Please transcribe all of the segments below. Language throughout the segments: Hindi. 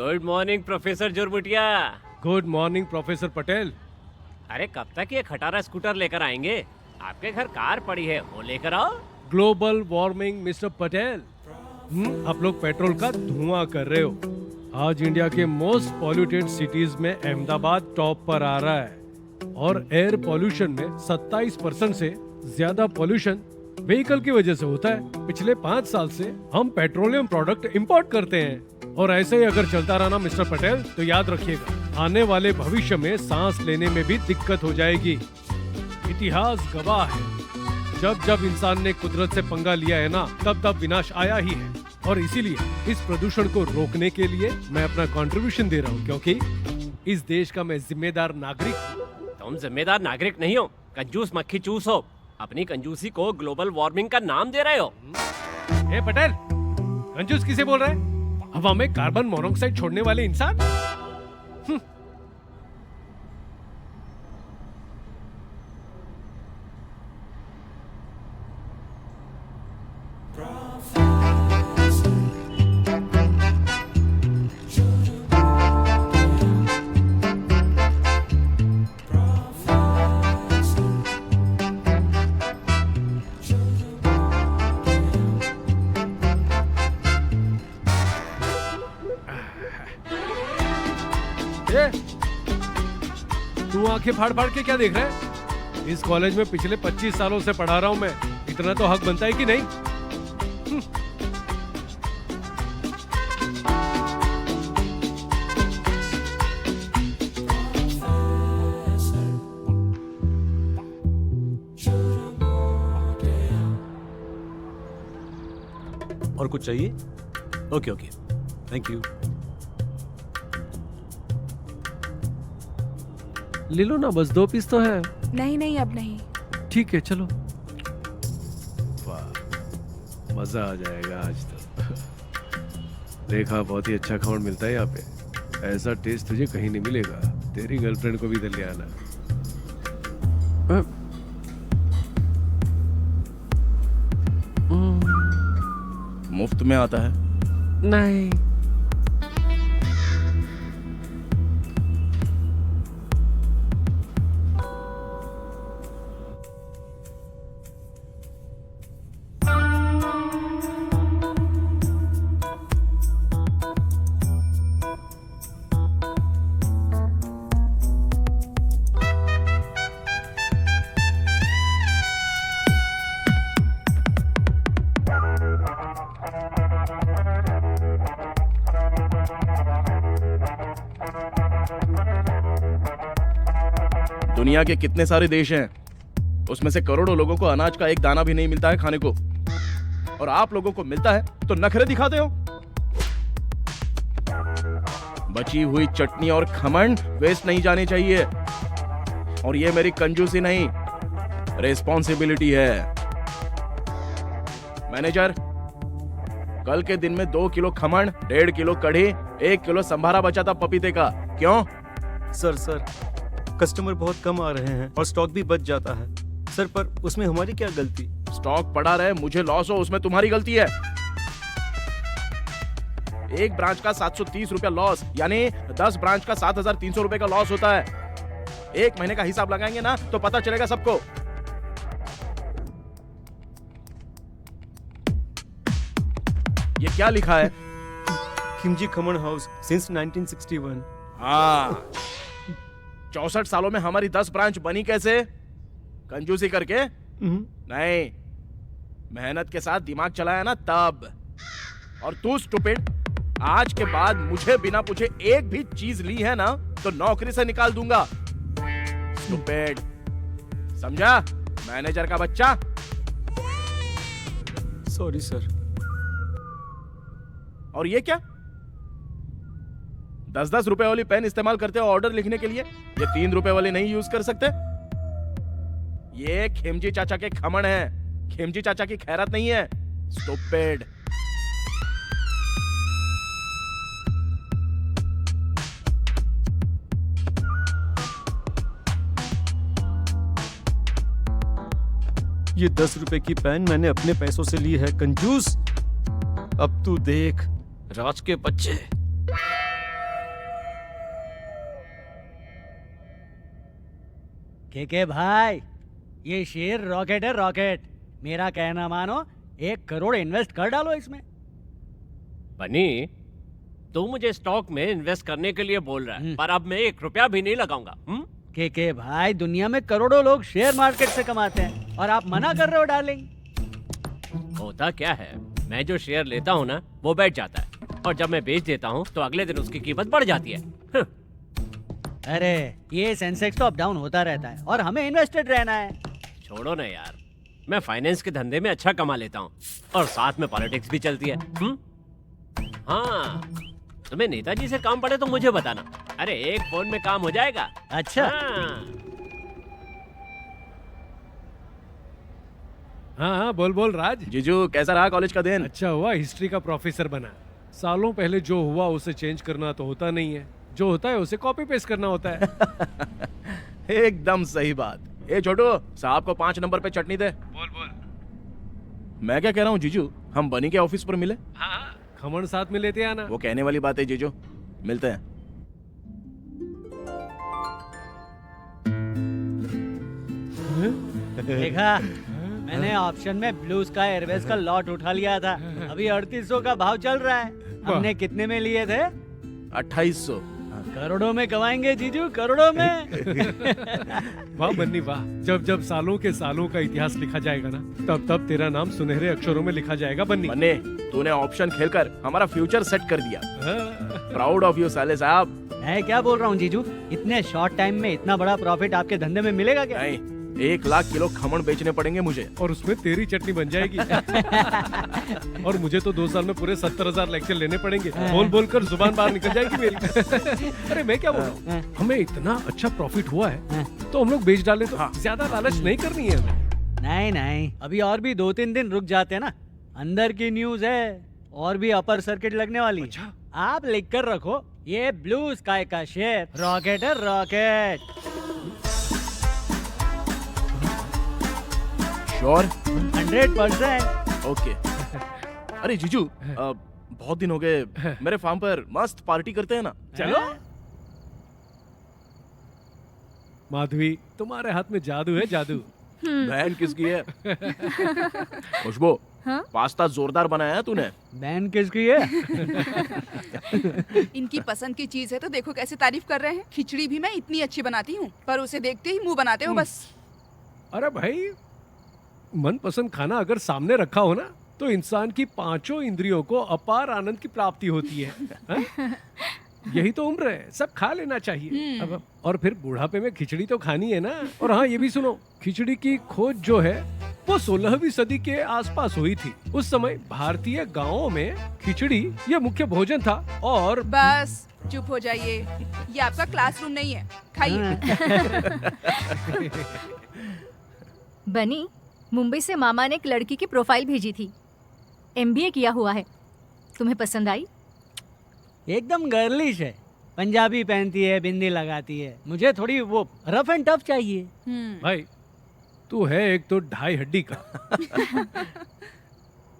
Good morning professor Jurmutia. Good morning professor Patel. अरे कब तक ये खटारा स्कूटर लेकर आएंगे? आपके घर कार पड़ी है, वो लेकर आओ। Global warming mister Patel. आप लोग पेट्रोल का धुआं कर रहे हो। आज इंडिया के मोस्ट पॉल्यूटेड सिटीज में अहमदाबाद टॉप पर आ रहा है और एयर पॉल्यूशन में 27% से ज्यादा पॉल्यूशन व्हीकल की वजह से होता है। पिछले 5 साल से हम पेट्रोलियम प्रोडक्ट इंपोर्ट करते हैं और ऐसे ही अगर चलता रहा ना मिस्टर पटेल तो याद रखिएगा आने वाले भविष्य में सांस लेने में भी दिक्कत हो जाएगी। इतिहास गवाह है, जब जब इंसान ने कुदरत से पंगा लिया है ना तब तब विनाश आया ही है। और इसीलिए इस प्रदूषण को रोकने के लिए मैं अपना कंट्रीब्यूशन दे रहा हूँ, क्योंकि इस देश का मैं जिम्मेदार नागरिक हूँ। तुम जिम्मेदार नागरिक नहीं हो, कंजूस मक्खी चूस हो। अपनी कंजूसी को ग्लोबल वार्मिंग का नाम दे रहे हो। ए पटेल, कंजूस किसे बोल रहा है? हवा में कार्बन मोनोऑक्साइड छोड़ने वाले इंसान। तू आंखें फाड़ फाड़ के क्या देख रहा है? इस कॉलेज में पिछले 25 सालों से पढ़ा रहा हूं मैं। इतना तो हक बनता है कि नहीं? और कुछ चाहिए? Okay okay, thank you. ले लो ना, बस 2 पीस तो है। नहीं नहीं, अब नहीं। ठीक है चलो। वाह, मजा आ जाएगा आज तो। देखा, बहुत ही अच्छा खाना मिलता है यहाँ पे। ऐसा टेस्ट तुझे कहीं नहीं मिलेगा। तेरी गर्लफ्रेंड को भी इधर ले आना। मुफ्त में आता है? नहीं। दुनिया के कितने सारे देश हैं, उसमें से करोड़ों लोगों को अनाज का एक दाना भी नहीं मिलता है खाने को, और आप लोगों को मिलता है तो नखरे दिखाते हो। बची हुई चटनी और खमन वेस्ट नहीं जाने चाहिए, और ये मेरी कंजूसी नहीं, रिस्पॉन्सिबिलिटी है। मैनेजर, कल के दिन में 2 किलो खमन, 1.5 किलो कढ़ी, 1 किलो संभारा बचा था पपीते का। क्यों? सर कस्टमर बहुत कम आ रहे हैं और स्टॉक भी बच जाता है सर, पर उसमें हमारी क्या गलती? स्टॉक पड़ा रहे, मुझे लॉस हो, उसमें तुम्हारी गलती है। एक ब्रांच का 730 रुपया लॉस, यानी 10 ब्रांच का 7,300 रुपए का लॉस होता है। 1 महीने का हिसाब लगाएंगे ना तो पता चलेगा सबको। ये क्या लिखा है? Khimji khaman house since 1961। हाँ, 64 सालों में हमारी 10 ब्रांच बनी कैसे? कंजूसी करके? नहीं, मेहनत के साथ दिमाग चलाया ना तब। और तू स्टूपिड, आज के बाद मुझे बिना पूछे एक भी चीज ली है ना तो नौकरी से निकाल दूंगा। स्टूपिड, समझा? मैनेजर का बच्चा। Sorry sir. और ये क्या? 10-10 रुपए वाली पेन इस्तेमाल करते हो ऑर्डर लिखने के लिए, ये 3 रुपए वाली नहीं यूज कर सकते? ये खिमजी चाचा के खमन है, खिमजी चाचा की खैरत नहीं है। स्टूपिड। ये 10 रुपए की पेन मैंने अपने पैसों से ली है, कंजूस। अब तू देख, राज के बच्चे। के भाई, ये शेर रॉकेट है, रॉकेट। मेरा कहना मानो, 1 करोड़ इन्वेस्ट कर डालो इसमें। बनी, तू मुझे स्टॉक में इन्वेस्ट करने के लिए बोल रहा है, पर अब मैं 1 रुपया भी नहीं लगाऊंगा। के भाई, दुनिया में करोड़ों लोग शेयर मार्केट से कमाते हैं और आप मना कर रहे हो डार्लिंग। होता क्या है, मैं जो शेयर लेता हूँ ना, वो बैठ जाता है, और जब मैं बेच देता हूँ तो अगले दिन उसकी कीमत बढ़ जाती है। अरे ये सेंसेक्स तो अप डाउन होता रहता है और हमें इन्वेस्टेड रहना है। छोड़ो ना यार, मैं फाइनेंस के धंधे में अच्छा कमा लेता हूँ और साथ में पॉलिटिक्स भी चलती है। हाँ, तुम्हें नेताजी से काम पड़े तो मुझे बताना। अरे 1 फोन में काम हो जाएगा। अच्छा। हाँ, बोल बोल राज। जीजू, कैसा रहा कॉलेज का दिन? अच्छा हुआ हिस्ट्री का प्रोफेसर बना। सालों पहले जो हुआ उसे चेंज करना तो होता नहीं है, जो होता है उसे कॉपी पेस्ट करना होता है। एकदम सही बात। ए छोटू, साहब को 5 नंबर पे चटनी दे। बोल बोल। मैं क्या कह रहा हूँ जीजू, हम बनी के ऑफिस पर मिले? हाँ, खमण साथ में लेते आना। वो कहने वाली बात है जीजू, मिलते हैं। देखा, मैंने ऑप्शन में ब्लू स्काई एयरवेज का लॉट उठा लिया था। अभी 3800 का भाव चल रहा है। हमने कितने में लिए थे? 2800। करोड़ों में कमाएंगे जीजू, करोड़ों में। वाह बन्नी वाह, जब जब सालों के सालों का इतिहास लिखा जाएगा ना, तब तब तेरा नाम सुनहरे अक्षरों में लिखा जाएगा बन्नी। बन्ने, तूने ऑप्शन खेलकर हमारा फ्यूचर सेट कर दिया। प्राउड ऑफ यू साले साहब। मैं क्या बोल रहा हूँ जीजू, इतने शॉर्ट टाइम में इतना बड़ा प्रॉफिट आपके धंधे में मिलेगा क्या? नहीं, 1 लाख किलो खमण बेचने पड़ेंगे मुझे। और उसमें तेरी चटनी बन जाएगी। और मुझे तो 2 साल में पूरे 70,000 लेक्चर लेने पड़ेंगे। बोल बोल कर जुबान बाहर निकल जाएगी मेरी। अरे मैं क्या बोल रहा हूँ, हमें इतना अच्छा प्रॉफिट हुआ है तो हम लोग बेच डाले तो ज्यादा लालच नहीं करनी है हमें। नहीं नहीं, अभी और भी 2-3 दिन रुक जाते हैं ना। अंदर की न्यूज है, और भी अपर सर्किट लगने वाली। अच्छा? आप लिख कर रखो, ये ब्लू स्काई का शेयर रॉकेट है, रॉकेट। श्योर? 100%। ओके। अरे जीजू, बहुत दिन हो गए, मेरे फार्म पर मस्त पार्टी करते हैं ना? चलो। माधवी, तुम्हारे हाथ में जादू है, जादू। बहन किसकी है? खुशबू, पास्ता जोरदार बनाया है तूने। बैन किसकी है? इनकी पसंद की चीज है तो देखो कैसे तारीफ कर रहे हैं। खिचड़ी भी मैं इतनी अच्छी बनाती हूँ, पर उसे देखते ही मुंह बनाते हो बस। अरे भाई, मनपसंद खाना अगर सामने रखा हो ना, तो इंसान की 5 इंद्रियों को अपार आनंद की प्राप्ति होती है। हाँ? यही तो उम्र है, सब खा लेना चाहिए। अब और फिर बुढ़ापे में खिचड़ी तो खानी है ना। और हाँ, ये भी सुनो, खिचड़ी की खोज जो है वो 16वीं सदी के आसपास हुई थी। उस समय भारतीय गांवों में खिचड़ी ये मुख्य भोजन था। और बस चुप हो जाइए, ये आपका क्लासरूम नहीं है, खाइए। बनी, मुंबई से मामा ने एक लड़की की प्रोफाइल भेजी थी, MBA किया हुआ है। तुम्हें पसंद आई? एकदम गर्लिश है, पंजाबी पहनती है, बिंदी लगाती है। मुझे थोड़ी वो रफ एंड टफ चाहिए। भाई, तू है एक तो 2.5 हड्डी का।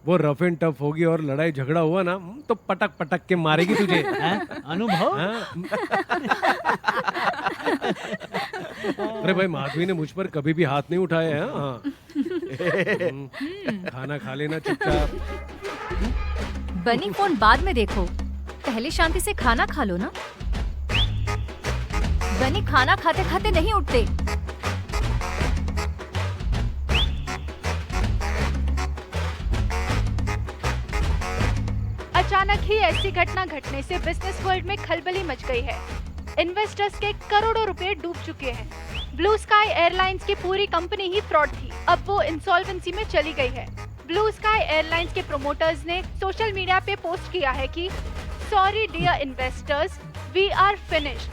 वो रफ एंड टफ होगी और लड़ाई झगड़ा हुआ ना तो पटक पटक के मारेगी तुझे। अनुभव? अरे भाई, माधवी ने मुझ पर कभी भी हाथ नहीं उठाया है। हाँ। खाना खा लेना चुपचाप। बनी, फोन बाद में देखो, पहले शांति से खाना खा लो ना। बनी, खाना खाते खाते नहीं उठते। अचानक ही ऐसी घटना घटने से बिजनेस वर्ल्ड में खलबली मच गई है। इन्वेस्टर्स के करोड़ों रुपए डूब चुके हैं। ब्लू स्काई एयरलाइंस की पूरी कंपनी ही फ्रॉड थी, अब वो इंसॉल्वेंसी में चली गई है। ब्लू स्काई एयरलाइंस के प्रोमोटर्स ने सोशल मीडिया पे पोस्ट किया है कि sorry dear investors, we are finished.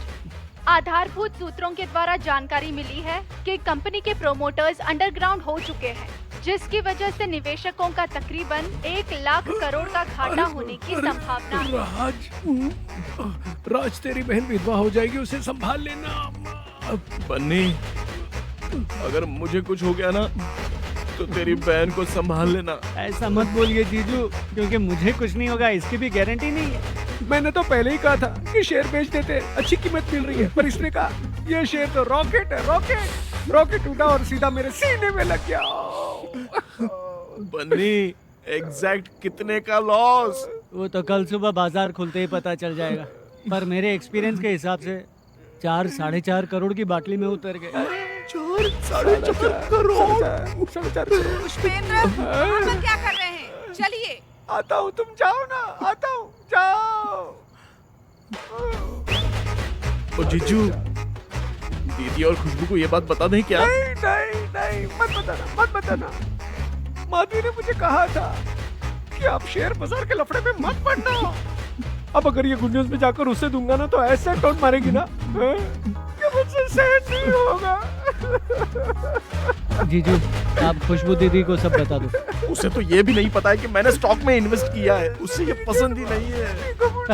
आधारभूत सूत्रों के द्वारा जानकारी मिली है कि कंपनी के प्रोमोटर्स अंडरग्राउंड हो चुके हैं, जिसकी वजह से निवेशकों का तकरीबन 1 लाख करोड़ का घाटा होने की संभावना है। राज, तेरी बहन विधवा हो जाएगी, उसे संभाल लेना। बन्नी, अगर मुझे कुछ हो गया ना तो तेरी बहन को संभाल लेना। ऐसा मत बोलिए जीजू, क्योंकि मुझे कुछ नहीं होगा इसकी भी गारंटी नहीं है। मैंने तो पहले ही कहा था कि शेयर बेच देते, अच्छी कीमत मिल रही है, पर इसने कहा ये शेयर तो रॉकेट है, रॉकेट। रॉकेट उड़ा और सीधा मेरे सीने में लग गया। बन्नी एग्जैक्ट कितने का लॉस? वो तो कल सुबह बाजार खुलते ही पता चल जाएगा, पर मेरे एक्सपीरियंस के हिसाब से 4-4.5 करोड़ की बाटली में उतर गए। 4-4.5 करोड़। पुष्पेंद्र, वहाँ पर क्या कर रहे हैं? चलिए। आता हूँ, तुम जाओ ना, आता हूँ, जाओ। ओ जीजू, दीदी और खुशबू को ये बात बता दें क्या? नहीं, मत बताना। माधवी ने मुझे कहा था कि आप शेयर बाजार के लफड़े में मत पड़ना। अब अगर ये गुड न्यूज में जाकर उसे दूंगा ना तो ऐसा टोन मारेगी ना कि मुझसे सहन नहीं होगा। जीजू, आप खुशबू दीदी को सब बता दो। उसे तो ये भी नहीं पता है कि मैंने स्टॉक में इन्वेस्ट किया है। उसे ये पसंद ही नहीं है।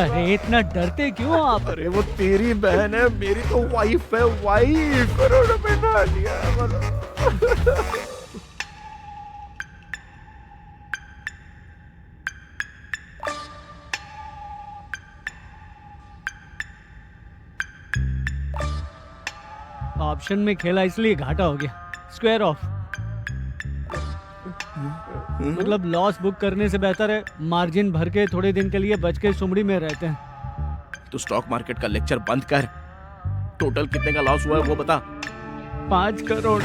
अरे इतना डरते क्यों आप? अरे वो तेरी बहन है, मेरी तो वाइफ है, वाइफ। करोड़ों में ना लिया। ऑप्शन में खेला इसलिए घाटा हो गया। स्क्वायर ऑफ मतलब लॉस बुक करने से बेहतर है मार्जिन भर के थोड़े दिन के लिए बच के सुमड़ी में रहते हैं। तो स्टॉक मार्केट का लेक्चर बंद कर। टोटल कितने का लॉस हुआ है वो बता। 5 करोड़।